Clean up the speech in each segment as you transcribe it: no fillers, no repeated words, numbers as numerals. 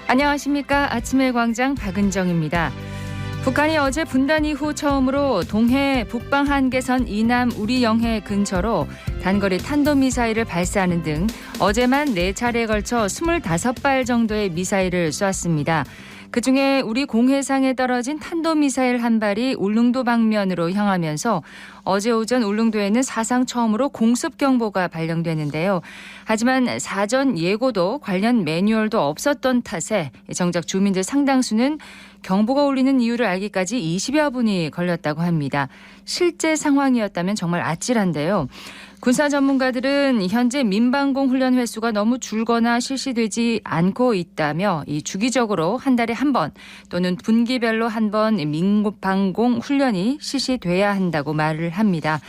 안녕하십니까. 아침의 광장 박은정입니다. 북한이 어제 분단 이후 처음으로 동해 북방 한계선 이남 우리영해 근처로 단거리 탄도미사일을 발사하는 등 어제만 4차례에 걸쳐 25발 정도의 미사일을 쏘았습니다. 그중에 우리 공해상에 떨어진 탄도미사일 한 발이 울릉도 방면으로 향하면서 어제 오전 울릉도에는 사상 처음으로 공습경보가 발령됐는데요. 하지만 사전 예고도 관련 매뉴얼도 없었던 탓에 정작 주민들 상당수는 경보가 울리는 이유를 알기까지 20여 분이 걸렸다고 합니다. 실제 상황이었다면 정말 아찔한데요. 군사 전문가들은 현재 민방공 훈련 횟수가 너무 줄거나 실시되지 않고 있다며 이 주기적으로 한 달에 한 번 또는 분기별로 한 번 민방공 훈련이 실시돼야 한다고 말을 합니다.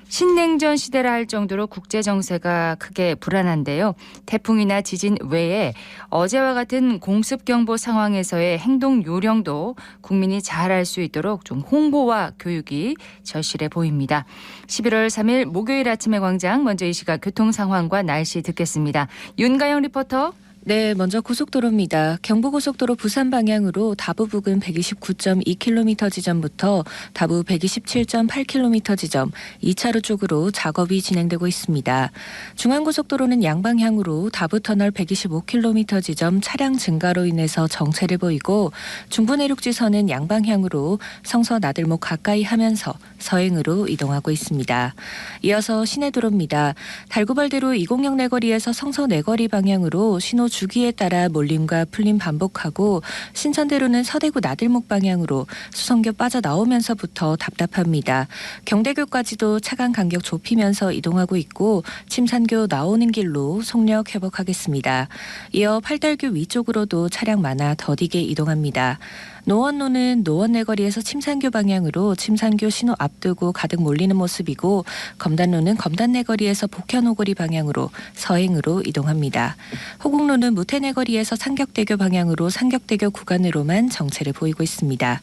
신냉전 시대라 할 정도로 국제 정세가 크게 불안한데요. 태풍이나 지진 외에 어제와 같은 공습경보 상황에서의 행동 요령도 국민이 잘 알 수 있도록 좀 홍보와 교육이 절실해 보입니다. 11월 3일 목요일 아침의 광장, 먼저 이 시각 교통 상황과 날씨 듣겠습니다. 윤가영 리포터. 네, 먼저 고속도로입니다. 경부고속도로 부산 방향으로 다부 부근 129.2km 지점부터 다부 127.8km 지점 2차로 쪽으로 작업이 진행되고 있습니다. 중앙고속도로는 양방향으로 다부터널 125km 지점 차량 증가로 인해서 정체를 보이고 중부내륙지선은 양방향으로 성서 나들목 가까이 하면서 서행으로 이동하고 있습니다. 이어서 시내도로입니다. 달구벌대로 206 내거리에서 성서 내거리 방향으로 신호 주기에 따라 몰림과 풀림 반복하고 신천대로는 서대구 나들목 방향으로 수성교 빠져나오면서부터 답답합니다. 경대교까지도 차간 간격 좁히면서 이동하고 있고 침산교 나오는 길로 속력 회복하겠습니다. 이어 팔달교 위쪽으로도 차량 많아 더디게 이동합니다. 노원로는 노원 내거리에서 침산교 방향으로 침산교 신호 앞두고 가득 몰리는 모습이고 검단로는 검단 내거리에서 복현 오거리 방향으로 서행으로 이동합니다. 호국로는 무태 내거리에서 상격대교 방향으로 상격대교 구간으로만 정체를 보이고 있습니다.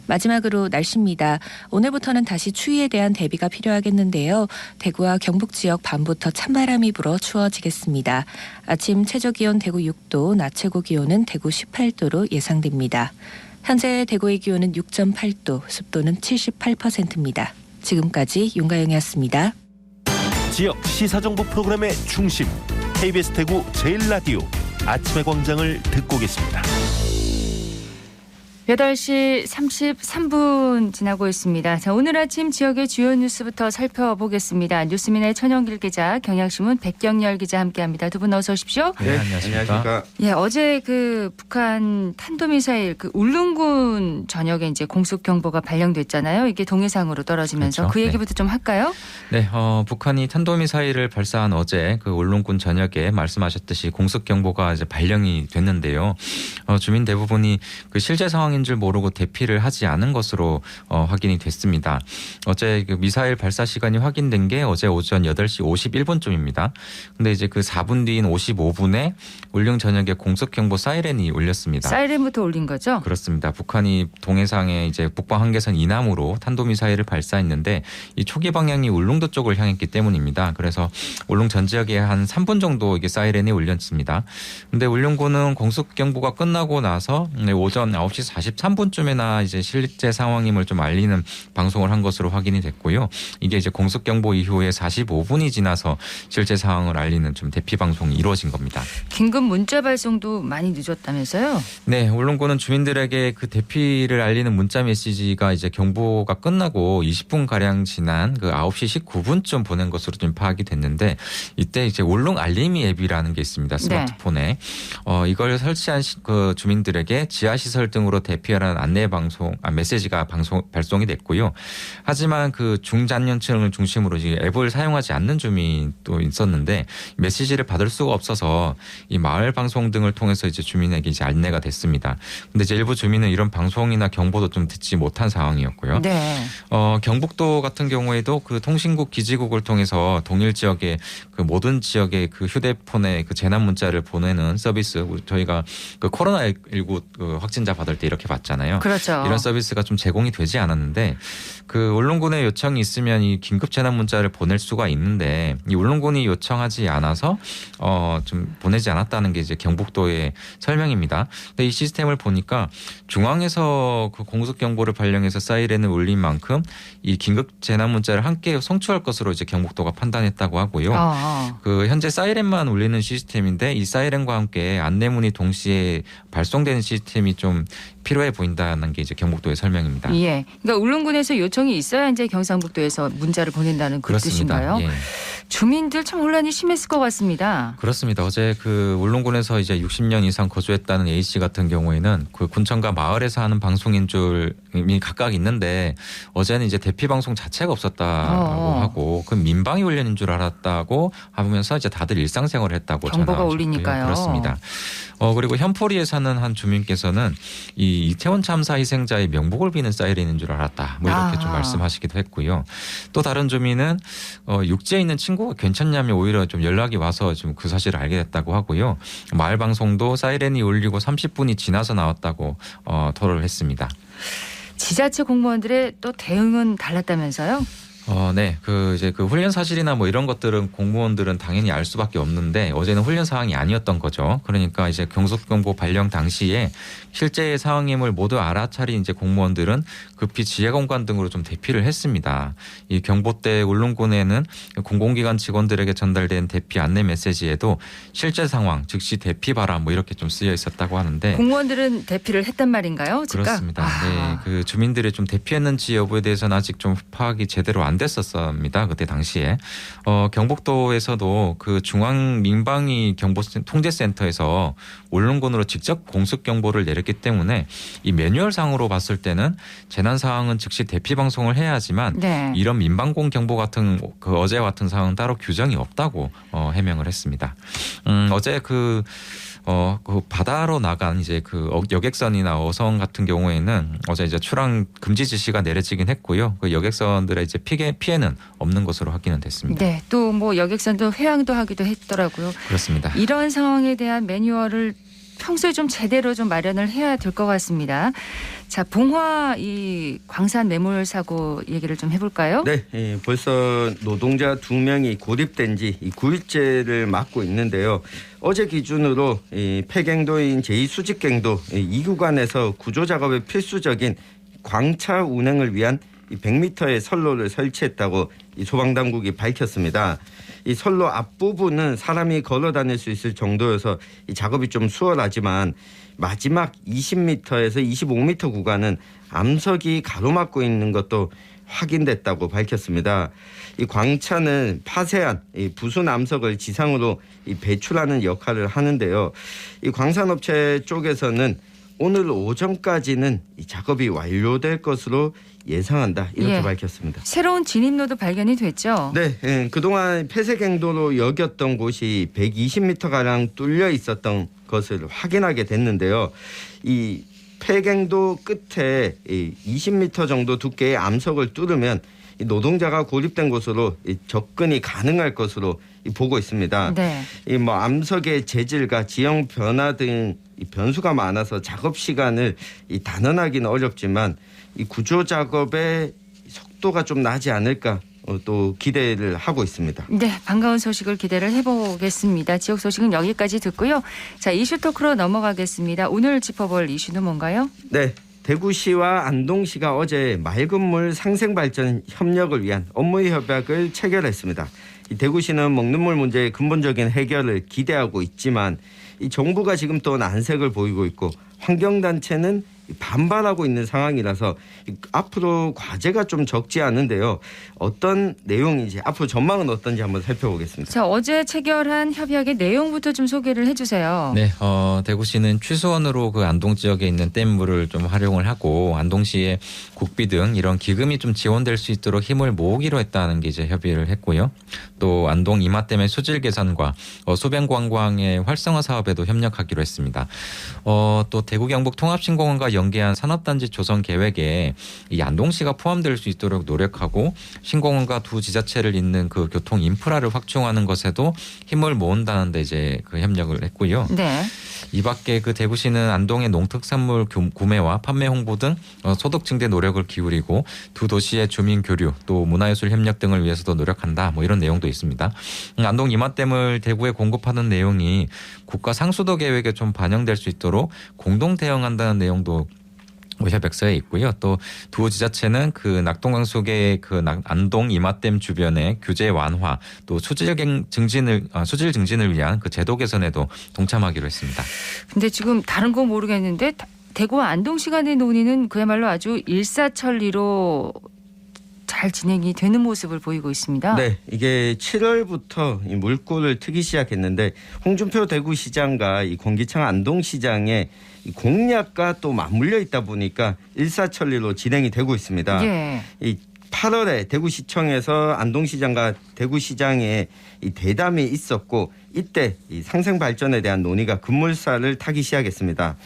마지막으로 날씨입니다. 오늘부터는 다시 추위에 대한 대비가 필요하겠는데요. 대구와 경북 지역 밤부터 찬바람이 불어 추워지겠습니다. 아침 최저기온 대구 6도, 낮 최고 기온은 대구 18도로 예상됩니다. 현재 대구의 기온은 6.8도, 습도는 78%입니다. 지금까지 윤가영이었습니다. 지역 시사정보 프로그램의 중심, KBS 대구 제1라디오 아침의 광장을 듣고 계십니다. 8시 33분 지나고 있습니다. 자, 오늘 아침 지역의 주요 뉴스부터 살펴보겠습니다. 뉴스민의 천영길 기자, 경향신문 백경열 기자 함께합니다. 두 분 어서 오십시오. 네, 안녕하십니까. 예, 어제 그 북한 탄도미사일 그 울릉군 전역에 이제 공습 경보가 발령됐잖아요. 이게 동해상으로 떨어지면서 그렇죠. 그 얘기부터 좀 할까요? 네, 북한이 탄도미사일을 발사한 어제 그 울릉군 전역에 말씀하셨듯이 공습 경보가 이제 발령이 됐는데요. 주민 대부분이 그 실제 상황인 줄 모르고 대피를 하지 않은 것으로 확인이 됐습니다. 어제 그 미사일 발사 시간이 확인된 게 어제 오전 8시 51분쯤입니다. 근데 이제 그 4분 뒤인 55분에 울릉 전역에 공습 경보 사이렌이 울렸습니다. 사이렌부터 울린 거죠? 그렇습니다. 북한이 동해상에 이제 북방 한계선 이남으로 탄도미사일을 발사했는데 이 초기 방향이 울릉도 쪽을 향했기 때문입니다. 그래서 울릉 전 지역에 한 3분 정도 이게 사이렌이 울렸습니다. 근데 울릉군은 공습 경보가 끝나고 나서 오전 9시 43분쯤에나 이제 실제 상황임을 좀 알리는 방송을 한 것으로 확인이 됐고요. 이게 이제 공습 경보 이후에 45분이 지나서 실제 상황을 알리는 좀 대피 방송이 이루어진 겁니다. 긴급 문자 발송도 많이 늦었다면서요? 네, 울릉군은 주민들에게 그 대피를 알리는 문자 메시지가 이제 경보가 끝나고 20분 가량 지난 그 9시 19분쯤 보낸 것으로 좀 파악이 됐는데 이때 이제 울릉 알림이 앱이라는 게 있습니다. 스마트폰에. 네. 이걸 설치한 그 주민들에게 지하시설 등으로 대피하라는 안내 방송, 메시지가 발송이 됐고요. 하지만 그 중장년층을 중심으로 앱을 사용하지 않는 주민도 있었는데 메시지를 받을 수가 없어서 이 마을 방송 등을 통해서 이제 주민에게 이제 안내가 됐습니다. 근데 이제 일부 주민은 이런 방송이나 경보도 좀 듣지 못한 상황이었고요. 네. 경북도 같은 경우에도 그 통신국 기지국을 통해서 동일 지역의 그 모든 지역의 그 휴대폰에 그 재난 문자를 보내는 서비스, 저희가 그 코로나19 그 확진자 받을 때 이렇게 이렇게 받잖아요. 그렇죠. 이런 서비스가 좀 제공이 되지 않았는데 그 울릉군에 요청이 있으면 이 긴급 재난 문자를 보낼 수가 있는데 이 울릉군이 요청하지 않아서 좀 보내지 않았다는 게 이제 경북도의 설명입니다. 근데 이 시스템을 보니까 중앙에서 그 공습 경보를 발령해서 사이렌을 울린 만큼 이 긴급 재난 문자를 함께 송출할 것으로 이제 경북도가 판단했다고 하고요. 그 현재 사이렌만 울리는 시스템인데 이 사이렌과 함께 안내문이 동시에 발송되는 시스템이 좀 필요해 보인다는 게 이제 경북도의 설명입니다. 예. 그러니까 울릉군에서 요청이 있어야 이제 경상북도에서 문자를 보낸다는 그 그렇습니다. 뜻인가요? 예. 주민들 참 혼란이 심했을 것 같습니다. 그렇습니다. 어제 그 울릉군에서 이제 60년 이상 거주했다는 A 씨 같은 경우에는 그 군청과 마을에서 하는 방송인 줄이 각각 있는데 어제는 이제 대피 방송 자체가 없었다고 하고 그 민방위 훈련인 줄 알았다고 하면서 이제 다들 일상생활을 했다고 경보가 전화하셨고요. 울리니까요. 그렇습니다. 그리고 현포리에 사는 한 주민께서는 이 이태원 참사 희생자의 명복을 비는 사이렌인 줄 알았다. 뭐 이렇게 좀 말씀하시기도 했고요. 또 다른 주민은 육지에 있는 친구가 괜찮냐며 오히려 좀 연락이 와서 지금 그 사실을 알게 됐다고 하고요. 마을 방송도 사이렌이 울리고 30분이 지나서 나왔다고 토로를 했습니다. 지자체 공무원들의 또 대응은 달랐다면서요? 네. 이제 훈련 사실이나 뭐 이런 것들은 공무원들은 당연히 알 수밖에 없는데 어제는 훈련 사항이 아니었던 거죠. 그러니까 이제 경속경보 발령 당시에 실제의 상황임을 모두 알아차린 이제 공무원들은 급히 지휘공간 등으로 좀 대피를 했습니다. 이 경보대 울릉군에는 공공기관 직원들에게 전달된 대피 안내 메시지에도 실제 상황, 즉시 대피 바람 뭐 이렇게 좀 쓰여 있었다고 하는데 공무원들은 대피를 했단 말인가요? 즉각? 그렇습니다. 네. 그 주민들이 좀 대피했는지 여부에 대해서는 아직 좀 파악이 제대로 안 됐었습니다. 그때 당시에. 경북도에서도 그 중앙 민방위 경보 통제센터에서 울릉군으로 직접 공습 경보를 내렸기 때문에 이 매뉴얼상으로 봤을 때는 재난 상황은 즉시 대피 방송을 해야 하지만 네. 이런 민방공 경보 같은 그 어제 같은 상황은 따로 규정이 없다고 해명을 했습니다. 어제 그 바다로 나간 이제 그 여객선이나 어선 같은 경우에는 어제 이제 출항 금지 지시가 내려지긴 했고요. 그 여객선들의 이제 피해는 없는 것으로 확인은 됐습니다. 네. 또 뭐 여객선도 회항도 하기도 했더라고요. 그렇습니다. 이런 상황에 대한 매뉴얼을 평소에 좀 제대로 좀 마련을 해야 될 것 같습니다. 자, 봉화 이 광산 매몰 사고 얘기를 좀 해볼까요? 네, 벌써 노동자 2명이 고립된 지 9일째를 맞고 있는데요. 어제 기준으로 폐경도인 제2수직경도 이 구간에서 구조 작업에 필수적인 광차 운행을 위한 100m의 선로를 설치했다고 소방당국이 밝혔습니다. 이 선로 앞부분은 사람이 걸어 다닐 수 있을 정도여서 이 작업이 좀 수월하지만 마지막 20m에서 25m 구간은 암석이 가로막고 있는 것도 확인됐다고 밝혔습니다. 이 광차는 파쇄한 이 부순 암석을 지상으로 배출하는 역할을 하는데요. 이 광산업체 쪽에서는 오늘 오전까지는 이 작업이 완료될 것으로 예상한다 이렇게 밝혔습니다. 새로운 진입로도 발견이 됐죠? 네, 그동안 폐쇄경도로 여겼던 곳이 120m가량 뚫려 있었던 것을 확인하게 됐는데요. 이 폐경도 끝에 20m 정도 두께의 암석을 뚫으면 노동자가 고립된 곳으로 접근이 가능할 것으로 보고 있습니다. 네. 뭐 암석의 재질과 지형 변화 등 변수가 많아서 작업 시간을 단언하기는 어렵지만 이 구조 작업의 속도가 좀 나지 않을까 또 기대를 하고 있습니다. 네, 반가운 소식을 기대를 해보겠습니다. 지역 소식은 여기까지 듣고요. 자, 이슈 토크로 넘어가겠습니다. 오늘 짚어볼 이슈는 뭔가요? 네. 대구시와 안동시가 어제 맑은 물 상생발전 협력을 위한 업무 협약을 체결했습니다. 이 대구시는 먹는 물 문제의 근본적인 해결을 기대하고 있지만 이 정부가 지금 또 난색을 보이고 있고 환경단체는 반발하고 있는 상황이라서 앞으로 과제가 좀 적지 않은데요. 어떤 내용인지 앞으로 전망은 어떤지 한번 살펴보겠습니다. 자, 어제 체결한 협약의 내용부터 좀 소개를 해주세요. 네, 대구시는 취수원으로 그 안동 지역에 있는 댐물을 좀 활용을 하고 안동시의 국비 등 이런 기금이 좀 지원될 수 있도록 힘을 모으기로 했다는 게 이제 협의를 했고요. 또 안동 이마댐의 수질 개선과 소변관광의 활성화 사업에도 협력하기로 했습니다. 또 대구 경북 통합신공원과 연계한 산업단지 조성 계획에 이 안동시가 포함될 수 있도록 노력하고 신공항과 두 지자체를 잇는 그 교통 인프라를 확충하는 것에도 힘을 모은다는 데 이제 그 협력을 했고요. 네. 이 밖에 그 대구시는 안동의 농특산물 구매와 판매 홍보 등 소득 증대 노력을 기울이고 두 도시의 주민 교류 또 문화예술 협력 등을 위해서도 노력한다. 뭐 이런 내용도 있습니다. 안동 이맛댐을 대구에 공급하는 내용이 국가 상수도 계획에 좀 반영될 수 있도록 공동 대응한다는 내용도 협약서에 있고요. 또 두 지자체는 그 낙동강 속의 그 안동 이맛댐 주변의 규제 완화 또 수질 증진을 위한 그 제도 개선에도 동참하기로 했습니다. 근데 지금 다른 건 모르겠는데 대구와 안동시 간의 논의는 그야말로 아주 일사천리로 잘 진행이 되는 모습을 보이고 있습니다. 네, 이게 7월부터 이 물꼬를 트기 시작했는데 홍준표 대구시장과 이 권기창 안동시장의 이 공약과 또 맞물려 있다 보니까 일사천리로 진행이 되고 있습니다. 예. 이 8월에 대구시청에서 안동시장과 대구시장에 이 대담이 있었고 이때 이 상생 발전에 대한 논의가 급물살을 타기 시작했습니다.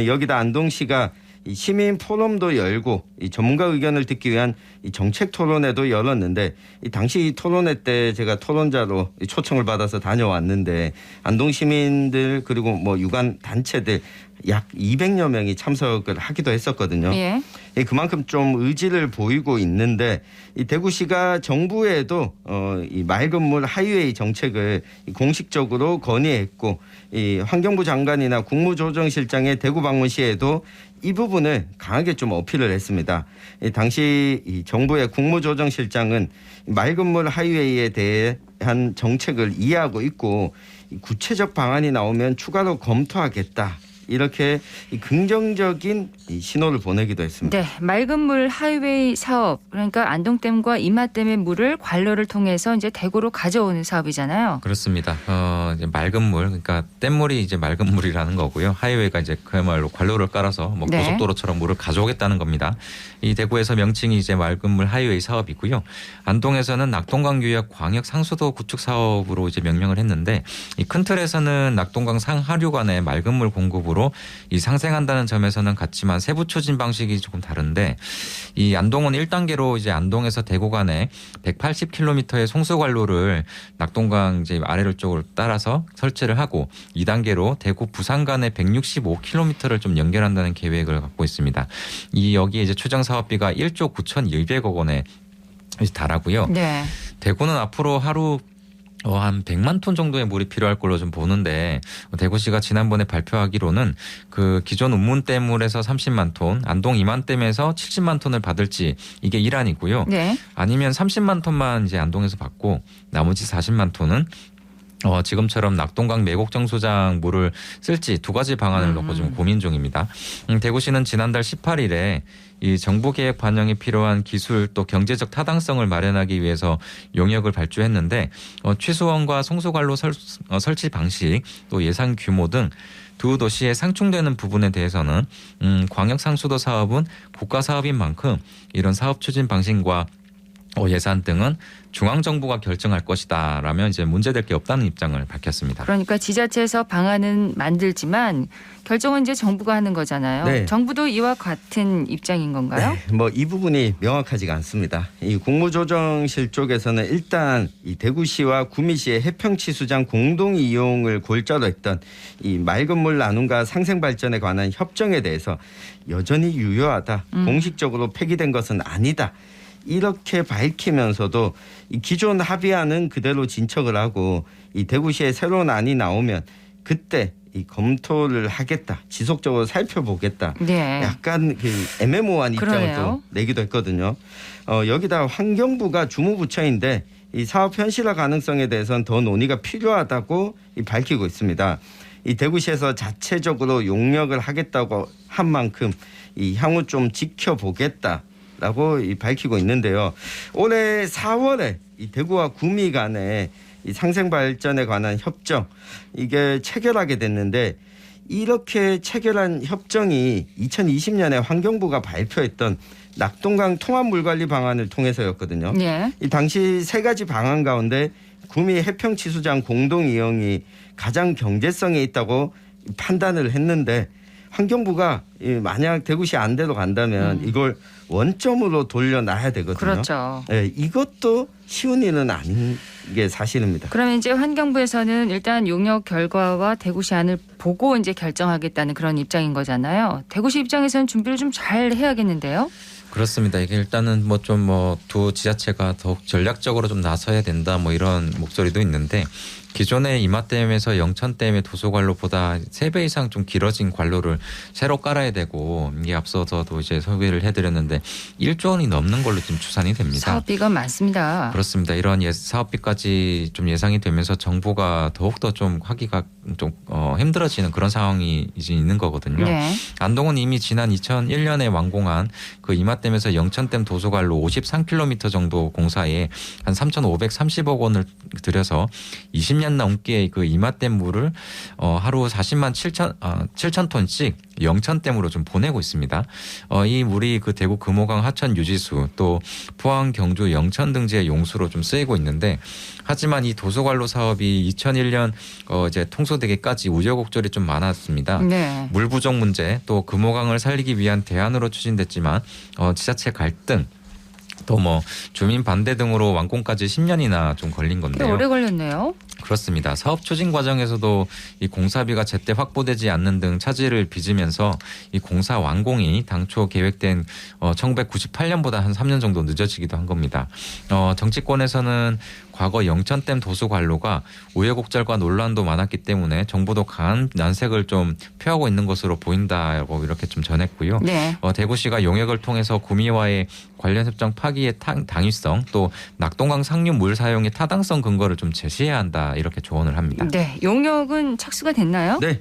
여기다 안동시가 이 시민 포럼도 열고 이 전문가 의견을 듣기 위한 이 정책 토론회도 열었는데 이 당시 토론회 때 제가 토론자로 초청을 받아서 다녀왔는데 안동 시민들 그리고 뭐 유관 단체들 약 200여 명이 참석을 하기도 했었거든요. 예. 그만큼 좀 의지를 보이고 있는데 이 대구시가 정부에도 이 맑은 물 하이웨이 정책을 공식적으로 건의했고 이 환경부 장관이나 국무조정실장의 대구 방문 시에도 이 부분을 강하게 좀 어필을 했습니다. 당시 이 정부의 국무조정실장은 맑은 물 하이웨이에 대한 정책을 이해하고 있고 구체적 방안이 나오면 추가로 검토하겠다. 이렇게 긍정적인 신호를 보내기도 했습니다. 네, 맑은 물 하이웨이 사업 그러니까 안동댐과 이맛댐의 물을 관로를 통해서 이제 대구로 가져오는 사업이잖아요. 그렇습니다. 이제 맑은 물, 그러니까 댐물이 이제 맑은 물이라는 거고요. 하이웨이가 이제 그야말로 관로를 깔아서 뭐 네. 고속도로처럼 물을 가져오겠다는 겁니다. 이 대구에서 명칭이 이제 맑은 물 하이웨이 사업이고요. 안동에서는 낙동강 유역 광역 상수도 구축 사업으로 이제 명명을 했는데 이 큰 틀에서는 낙동강 상하류 간의 맑은 물 공급으로 이 상생한다는 점에서는 같지만 세부 추진 방식이 조금 다른데 이 안동은 1단계로 이제 안동에서 대구 간에 180km의 송수관로를 낙동강 이제 아래를 쪽을 따라서 설치를 하고 2단계로 대구 부산 간에 165km를 좀 연결한다는 계획을 갖고 있습니다. 이 여기에 이제 추정 사업비가 1조 9,100억 원에 달하고요. 네. 대구는 앞으로 하루 한 100만 톤 정도의 물이 필요할 걸로 좀 보는데 대구시가 지난번에 발표하기로는 그 기존 운문댐물에서 30만 톤, 안동 이만댐에서 70만 톤을 받을지 이게 일환이고요. 네. 아니면 30만 톤만 이제 안동에서 받고 나머지 40만 톤은 지금처럼 낙동강 매곡정수장 물을 쓸지 두 가지 방안을 놓고 좀 고민 중입니다. 대구시는 지난달 18일에 이 정부 계획 반영이 필요한 기술 또 경제적 타당성을 마련하기 위해서 용역을 발주했는데 취수원과 송수관로 설치 방식 또 예산 규모 등 두 도시에 상충되는 부분에 대해서는 광역상수도 사업은 국가 사업인 만큼 이런 사업 추진 방식과 예산 등은 중앙정부가 결정할 것이다 라면 이제 문제될 게 없다는 입장을 밝혔습니다. 그러니까 지자체에서 방안은 만들지만 결정은 이제 정부가 하는 거잖아요. 네. 정부도 이와 같은 입장인 건가요? 네, 뭐 이 부분이 명확하지가 않습니다. 이 국무조정실 쪽에서는 일단 이 대구시와 구미시의 해평치수장 공동 이용을 골자로 했던 이 맑은 물 나눔과 상생 발전에 관한 협정에 대해서 여전히 유효하다. 공식적으로 폐기된 것은 아니다. 이렇게 밝히면서도 이 기존 합의안은 그대로 진척을 하고 이 대구시에 새로운 안이 나오면 그때 이 검토를 하겠다. 지속적으로 살펴보겠다. 네. 약간 그 애매모호한 입장을 그러네요. 또 내기도 했거든요. 여기다 환경부가 주무부처인데 이 사업 현실화 가능성에 대해서는 더 논의가 필요하다고 밝히고 있습니다. 이 대구시에서 자체적으로 용역을 하겠다고 한 만큼 이 향후 좀 지켜보겠다. 라고 밝히고 있는데요. 올해 4월에 이 대구와 구미 간에 이 상생 발전에 관한 협정 이게 체결하게 됐는데 이렇게 체결한 협정이 2020년에 환경부가 발표했던 낙동강 통합 물관리 방안을 통해서였거든요. 네. 이 당시 세 가지 방안 가운데 구미 해평치수장 공동 이용이 가장 경제성이 있다고 판단을 했는데 환경부가 만약 대구시 안대로 간다면 이걸 원점으로 돌려놔야 되거든요. 그렇죠. 네, 이것도 쉬운 일은 아닌 게 사실입니다. 그러면 이제 환경부에서는 일단 용역 결과와 대구시 안을 보고 이제 결정하겠다는 그런 입장인 거잖아요. 대구시 입장에서는 준비를 좀 잘 해야겠는데요. 그렇습니다. 이게 일단은 두 지자체가 더욱 전략적으로 좀 나서야 된다 뭐 이런 목소리도 있는데 기존의 이마댐에서 영천댐의 도소관로보다 3배 이상 좀 길어진 관로를 새로 깔아야 되고 이게 앞서서도 이제 소개를 해드렸는데 1조 원이 넘는 걸로 지금 추산이 됩니다. 사업비가 많습니다. 그렇습니다. 이런 사업비까지 좀 예상이 되면서 정부가 더욱더 좀 하기가 좀 힘들어지는 그런 상황이 이제 있는 거거든요. 네. 안동은 이미 지난 2001년에 완공한 그 이마댐에서 영천댐 도소관로 53km 정도 공사에 한 3,530억 원을 들여서 20년 넘게 그 이마댐 물을 하루 40만 7천 톤씩 영천댐으로 좀 보내고 있습니다. 이 물이 그 대구 금호강 하천 유지수 또 포항 경주 영천 등지의 용수로 좀 쓰이고 있는데 하지만 이 도소관로 사업이 2001년 이제 통소되기까지 우여곡절이 좀 많았습니다. 네. 물 부족 문제 또 금호강을 살리기 위한 대안으로 추진됐지만 지자체 갈등 또 주민 반대 등으로 완공까지 10년이나 좀 걸린 꽤 건데요. 오래 걸렸네요. 그렇습니다. 사업 추진 과정에서도 이 공사비가 제때 확보되지 않는 등 차질을 빚으면서 이 공사 완공이 당초 계획된 1998년보다 한 3년 정도 늦어지기도 한 겁니다. 정치권에서는 과거 영천댐 도소관로가 우여곡절과 논란도 많았기 때문에 정부도 강한 난색을 좀 표하고 있는 것으로 보인다고 이렇게 좀 전했고요. 네. 대구시가 용역을 통해서 구미와의 관련 협정 파기의 당위성 또 낙동강 상류 물 사용의 타당성 근거를 좀 제시해야 한다 이렇게 조언을 합니다. 네. 용역은 착수가 됐나요? 네,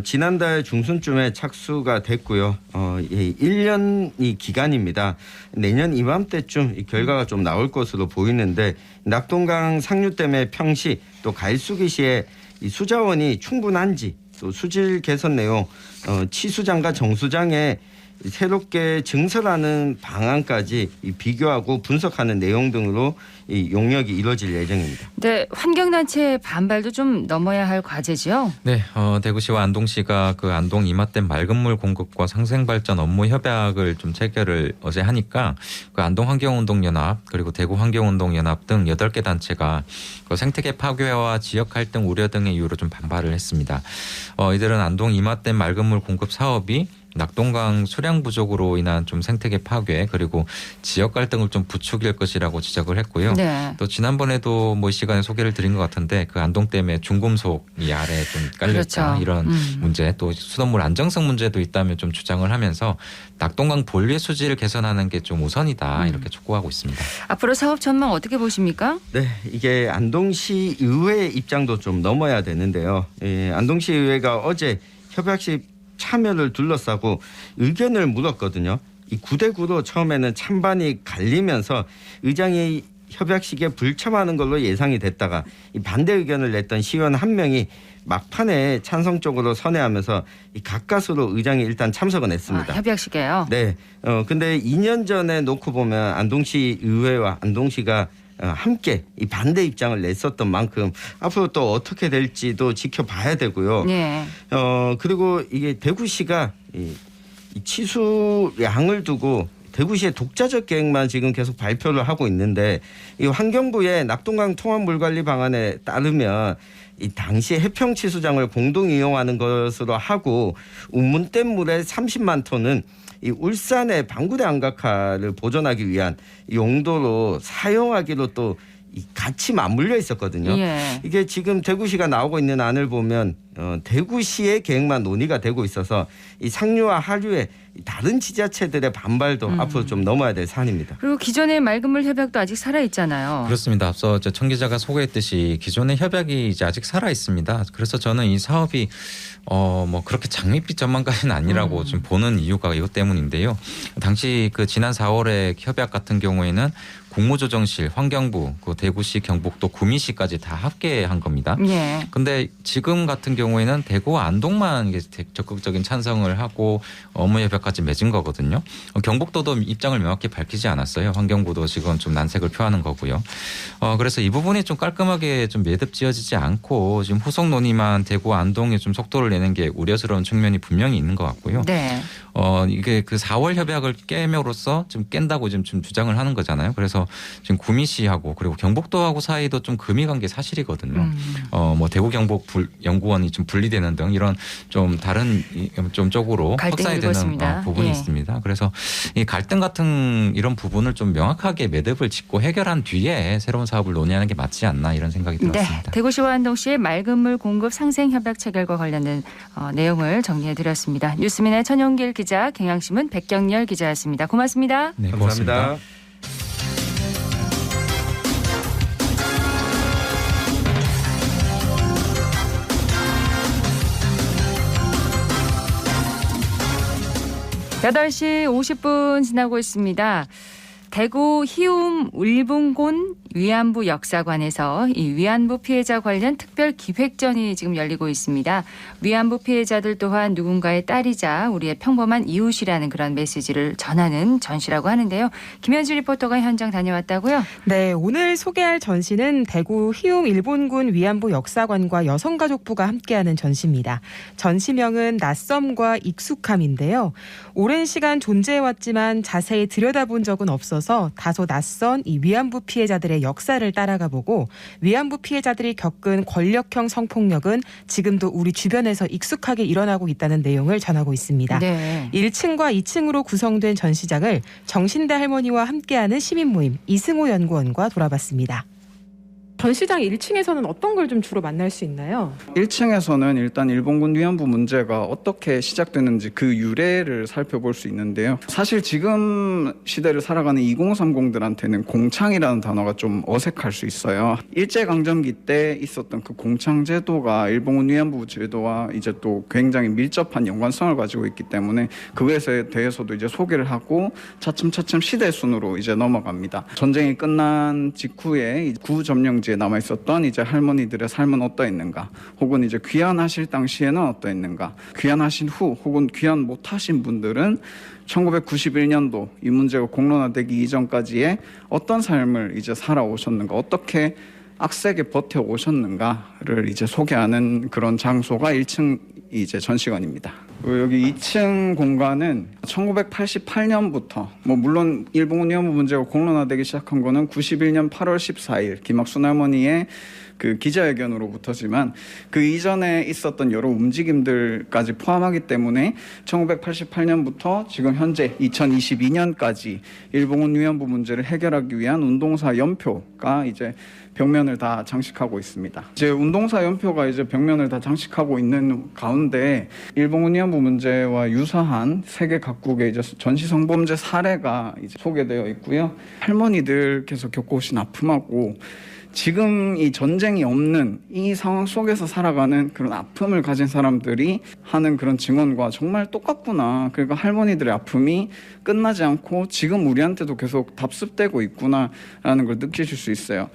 지난달 중순쯤에 착수가 됐고요. 1년이 기간입니다. 내년 이맘때쯤 이 결과가 좀 나올 것으로 보이는데 낙동강 상류댐의 평시 또 가일수기 시에 이 수자원이 충분한지 또 수질 개선 내용, 치수장과 정수장에 새롭게 증설하는 방안까지 비교하고 분석하는 내용 등으로 이 용역이 이루어질 예정입니다. 네. 환경단체의 반발도 좀 넘어야 할 과제죠. 네, 대구시와 안동시가 그 안동 이마댐 맑은물 공급과 상생발전 업무 협약을 좀 체결을 어제 하니까 그 안동환경운동연합 그리고 대구환경운동연합 등 8개 단체가 그 생태계 파괴와 지역 갈등 우려 등의 이유로 좀 반발을 했습니다. 이들은 안동 이마댐 맑은물 공급 사업이 낙동강 수량 부족으로 인한 좀 생태계 파괴 그리고 지역 갈등을 좀 부추길 것이라고 지적을 했고요. 네. 또 지난번에도 이 시간에 소개를 드린 것 같은데 그 안동댐에 중금속이 아래에 좀 깔려있다 그렇죠. 이런 문제 또 수돗물 안정성 문제도 있다며 좀 주장을 하면서 낙동강 본류의 수질을 개선하는 게 좀 우선이다 이렇게 촉구하고 있습니다. 앞으로 사업 전망 어떻게 보십니까? 네, 이게 안동시 의회 입장도 좀 넘어야 되는데요. 안동시 의회가 어제 협약식 참여를 둘러싸고 의견을 물었거든요. 이 9대9로 처음에는 찬반이 갈리면서 의장이 협약식에 불참하는 걸로 예상이 됐다가 이 반대 의견을 냈던 시의원 한 명이 막판에 찬성 쪽으로 선회하면서 이 가까스로 의장이 일단 참석은 했습니다. 협약식에요? 네. 근데 2년 전에 놓고 보면 안동시 의회와 안동시가 함께 이 반대 입장을 냈었던 만큼 앞으로 또 어떻게 될지도 지켜봐야 되고요. 네. 그리고 이게 대구시가 이 치수량을 두고 대구시의 독자적 계획만 지금 계속 발표를 하고 있는데 이 환경부의 낙동강 통합 물관리 방안에 따르면 이 당시 해평 치수장을 공동 이용하는 것으로 하고 운문댐 물의 30만 톤은 이 울산의 방구대 안각화를 보존하기 위한 용도로 사용하기로 또 같이 맞물려 있었거든요. 예. 이게 지금 대구시가 나오고 있는 안을 보면 대구시의 계획만 논의가 되고 있어서 이 상류와 하류의 다른 지자체들의 반발도 앞으로 좀 넘어야 될 사안입니다. 그리고 기존의 맑은물 협약도 아직 살아 있잖아요. 그렇습니다. 앞서 청 기자가 소개했듯이 기존의 협약이 이제 아직 살아 있습니다. 그래서 저는 이 사업이 그렇게 장밋빛 전망까지는 아니라고 좀 보는 이유가 이것 때문인데요. 당시 그 지난 4월에 협약 같은 경우에는 국무조정실, 환경부, 그 대구시, 경북도, 구미시까지 다 합계한 겁니다. 예. 근데 지금 같은 경우에는 대구 안동만 이게 적극적인 찬성을 하고 업무협약까지 맺은 거거든요. 경북도도 입장을 명확히 밝히지 않았어요. 환경부도 지금 좀 난색을 표하는 거고요. 그래서 이 부분이 좀 깔끔하게 좀 매듭지어지지 않고 지금 후속 논의만 대구 안동에 좀 속도를 내는 게 우려스러운 측면이 분명히 있는 것 같고요. 네. 이게 그 4월 협약을 깨므로써 좀 깬다고 지금 주장을 하는 거잖아요. 그래서 지금 구미시하고 그리고 경북도하고 사이도 좀 금이 간 게 사실이거든요. 뭐 대구 경북 연구원이 좀 분리되는 등 이런 좀 다른 좀 쪽으로 확산이 되는 부분이 예. 있습니다. 그래서 이 갈등 같은 이런 부분을 좀 명확하게 매듭을 짓고 해결한 뒤에 새로운 사업을 논의하는 게 맞지 않나 이런 생각이 들었습니다. 네. 대구시와 안동시의 맑은 물 공급 상생 협약 체결과 관련된 내용을 정리해 드렸습니다. 뉴스민의 천용길 기자, 경향신문 백경열 기자였습니다. 고맙습니다. 네, 감사합니다. 고맙습니다. 8시 50분 지나고 있습니다. 대구 희움 울분군 위안부 역사관에서 이 위안부 피해자 관련 특별 기획전이 지금 열리고 있습니다. 위안부 피해자들 또한 누군가의 딸이자 우리의 평범한 이웃이라는 그런 메시지를 전하는 전시라고 하는데요. 김현주 리포터가 현장 다녀왔다고요? 네, 오늘 소개할 전시는 대구 희움 일본군 위안부 역사관과 여성가족부가 함께하는 전시입니다. 전시명은 낯섦과 익숙함인데요. 오랜 시간 존재해왔지만 자세히 들여다본 적은 없어서 다소 낯선 이 위안부 피해자들의 역사를 따라가보고 위안부 피해자들이 겪은 권력형 성폭력은 지금도 우리 주변에서 익숙하게 일어나고 있다는 내용을 전하고 있습니다. 네. 1층과 2층으로 구성된 전시장을 정신대 할머니와 함께하는 시민모임 이승호 연구원과 돌아봤습니다. 전시장 1층에서는 어떤 걸 좀 주로 만날 수 있나요? 1층에서는 일단 일본군 위안부 문제가 어떻게 시작됐는지 그 유래를 살펴볼 수 있는데요. 사실 지금 시대를 살아가는 2030들한테는 공창이라는 단어가 좀 어색할 수 있어요. 일제강점기 때 있었던 그 공창제도가 일본군 위안부 제도와 이제 또 굉장히 밀접한 연관성을 가지고 있기 때문에 그것에 대해서도 이제 소개를 하고 차츰차츰 시대 순으로 이제 넘어갑니다. 전쟁이 끝난 직후에 구점령지에 남아 있었던 이제 할머니들의 삶은 어떠했는가, 혹은 이제 귀환하실 당시에는 어떠했는가, 귀환하신 후 혹은 귀환 못하신 분들은 1991년도 이 문제가 공론화되기 이전까지의 어떤 삶을 이제 살아오셨는가, 어떻게 악세게 버텨 오셨는가를 이제 소개하는 그런 장소가 1층 이제 전시관입니다. 여기 2층 공간은 1988년부터 물론 일본군 위안부 문제가 공론화되기 시작한 거는 91년 8월 14일 김학순 할머니의 그 기자회견으로부터지만 그 이전에 있었던 여러 움직임들까지 포함하기 때문에 1988년부터 지금 현재 2022년까지 일본군 위안부 문제를 해결하기 위한 운동사 연표가 이제 벽면을 다 장식하고 있습니다. 이제 운동사 연표가 이제 벽면을 다 장식하고 있는 가운데 일본군 위안부 문제와 유사한 세계 각국의 이제 전시 성범죄 사례가 이제 소개되어 있고요. 할머니들께서 겪어오신 아픔하고 지금 이 전쟁이 없는 이 상황 속에서 살아가는 그런 아픔을 가진 사람들이 하는 그런 증언과 정말 똑같구나. 그러니까 할머니들의 아픔이 끝나지 않고 지금 우리한테도 계속 답습되고 있구나라는 걸 느끼실 수 있어요.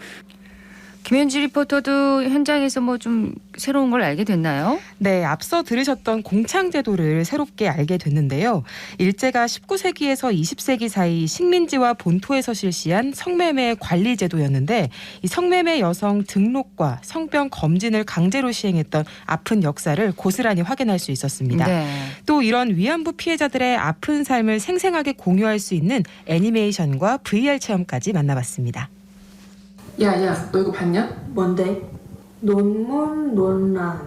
김현지 리포터도 현장에서 뭐 좀 새로운 걸 알게 됐나요? 네, 앞서 들으셨던 공창제도를 새롭게 알게 됐는데요. 일제가 19세기에서 20세기 사이 식민지와 본토에서 실시한 성매매 관리제도였는데 이 성매매 여성 등록과 성병 검진을 강제로 시행했던 아픈 역사를 고스란히 확인할 수 있었습니다. 네. 또 이런 위안부 피해자들의 아픈 삶을 생생하게 공유할 수 있는 애니메이션과 VR 체험까지 만나봤습니다. 야, 너 이거 봤냐? 뭔데? 논문 논란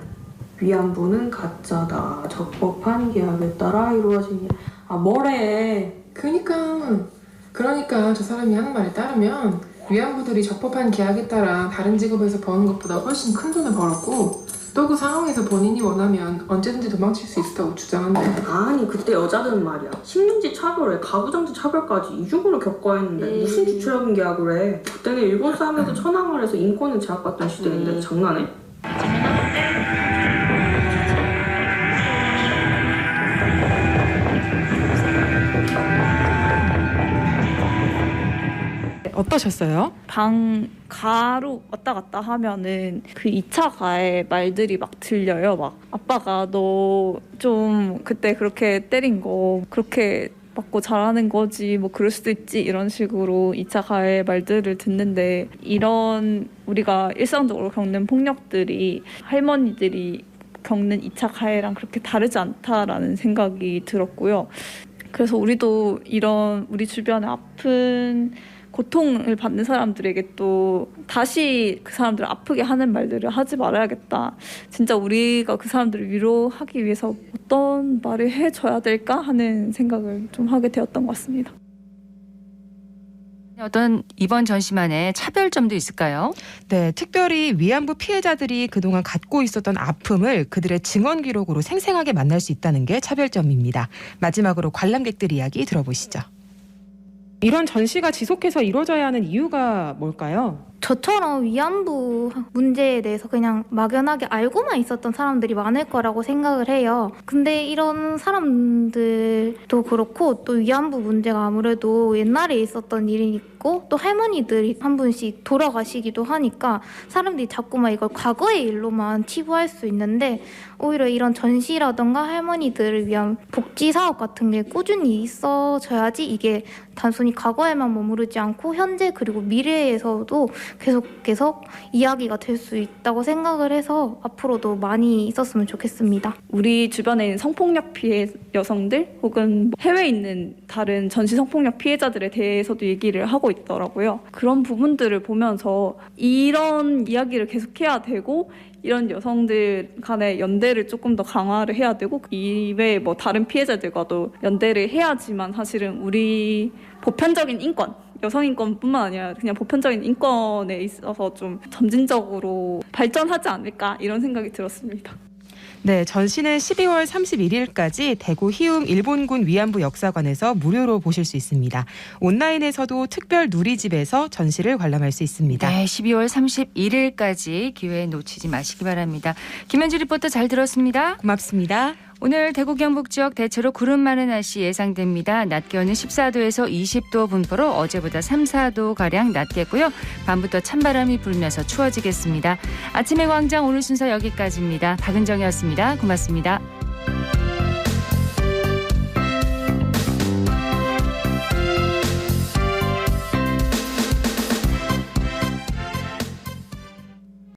위안부는 가짜다. 적법한 계약에 따라 이루어진 뭐래? 그러니까 저 사람이 하는 말에 따르면 위안부들이 적법한 계약에 따라 다른 직업에서 버는 것보다 훨씬 큰 돈을 벌었고 또 그 상황에서 본인이 원하면 언제든지 도망칠 수 있다고 주장한대. 아니 그때 여자들은 말이야 식민지 차별에 가부장제 차별까지 이중으로 겪어야 했는데 무슨 주체적인 계약을 해. 그때는 일본 사회에서 천황을 해서 인권을 제약받던 시대인데 장난해? 어떤 어떠셨어요? 방 가로 왔다 갔다 하면은 그 2차 가의 말들이 막 들려요. 막 아빠가 너 좀 그때 그렇게 때린 거 그렇게 맞고 잘하는 거지 뭐 그럴 수도 있지 이런 식으로 2차 가해 말들을 듣는데 이런 우리가 일상적으로 겪는 폭력들이 할머니들이 겪는 2차 가해랑 그렇게 다르지 않다라는 생각이 들었고요. 그래서 우리도 이런 우리 주변에 아픈 고통을 받는 사람들에게 또 다시 그 사람들을 아프게 하는 말들을 하지 말아야겠다. 진짜 우리가 그 사람들을 위로하기 위해서 어떤 말을 해줘야 될까 하는 생각을 좀 하게 되었던 것 같습니다. 어떤 이번 전시만의 차별점도 있을까요? 네, 특별히 위안부 피해자들이 그동안 갖고 있었던 아픔을 그들의 증언 기록으로 생생하게 만날 수 있다는 게 차별점입니다. 마지막으로 관람객들 이야기 들어보시죠. 이런 전시가 지속해서 이루어져야 하는 이유가 뭘까요? 저처럼 위안부 문제에 대해서 그냥 막연하게 알고만 있었던 사람들이 많을 거라고 생각을 해요. 근데 이런 사람들도 그렇고 또 위안부 문제가 아무래도 옛날에 있었던 일이고 또 할머니들이 한 분씩 돌아가시기도 하니까 사람들이 자꾸만 이걸 과거의 일로만 치부할 수 있는데 오히려 이런 전시라던가 할머니들을 위한 복지 사업 같은 게 꾸준히 있어져야지 이게 단순히 과거에만 머무르지 않고 현재 그리고 미래에서도 계속 이야기가 될 수 있다고 생각을 해서 앞으로도 많이 있었으면 좋겠습니다. 우리 주변에 있는 성폭력 피해 여성들 혹은 해외에 있는 다른 전시 성폭력 피해자들에 대해서도 얘기를 하고 있더라고요. 그런 부분들을 보면서 이런 이야기를 계속해야 되고 이런 여성들 간의 연대를 조금 더 강화를 해야 되고 이외에 뭐 다른 피해자들과도 연대를 해야지만 사실은 우리 보편적인 인권 여성 인권뿐만 아니라 그냥 보편적인 인권에 있어서 좀 점진적으로 발전하지 않을까 이런 생각이 들었습니다. 네, 전시는 12월 31일까지 대구 희웅 일본군 위안부 역사관에서 무료로 보실 수 있습니다. 온라인에서도 특별 누리집에서 전시를 관람할 수 있습니다. 네, 12월 31일까지 기회 놓치지 마시기 바랍니다. 김현주 리포터 잘 들었습니다. 고맙습니다. 오늘 대구 경북 지역 대체로 구름 많은 날씨 예상됩니다. 낮 기온은 14도에서 20도 분포로 어제보다 3, 4도가량 낮겠고요. 밤부터 찬바람이 불면서 추워지겠습니다. 아침의 광장 오늘 순서 여기까지입니다. 박은정이었습니다. 고맙습니다.